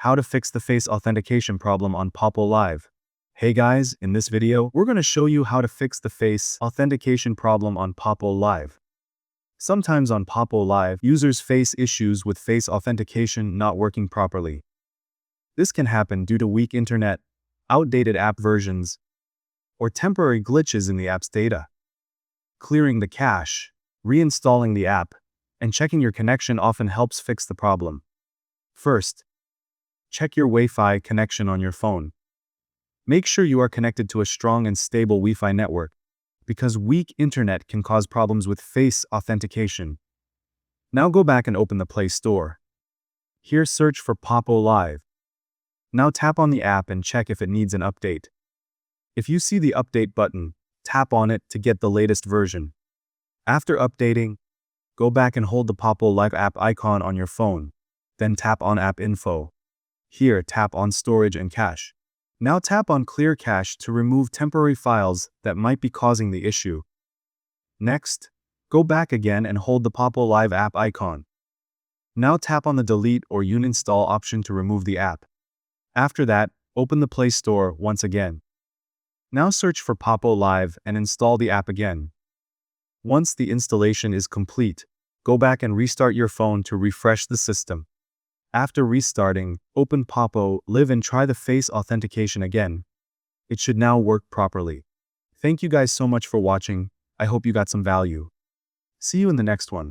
How to fix the face authentication problem on Poppo Live. Hey guys, in this video, we're going to show you how to fix the face authentication problem on Poppo Live. Sometimes on Poppo Live, users face issues with face authentication not working properly. This can happen due to weak internet, outdated app versions, or temporary glitches in the app's data. Clearing the cache, reinstalling the app, and checking your connection often helps fix the problem. First, check your Wi-Fi connection on your phone. Make sure you are connected to a strong and stable Wi-Fi network, because weak internet can cause problems with face authentication. Now go back and open the Play Store. Here search for Poppo Live. Now tap on the app and check if it needs an update. If you see the update button, tap on it to get the latest version. After updating, go back and hold the Poppo Live app icon on your phone. Then tap on App Info. Here, tap on Storage and Cache. Now tap on Clear Cache to remove temporary files that might be causing the issue. Next, go back again and hold the Poppo Live app icon. Now tap on the Delete or Uninstall option to remove the app. After that, open the Play Store once again. Now search for Poppo Live and install the app again. Once the installation is complete, go back and restart your phone to refresh the system. After restarting, open Poppo Live and try the face authentication again. It should now work properly. Thank you guys so much for watching. I hope you got some value. See you in the next one.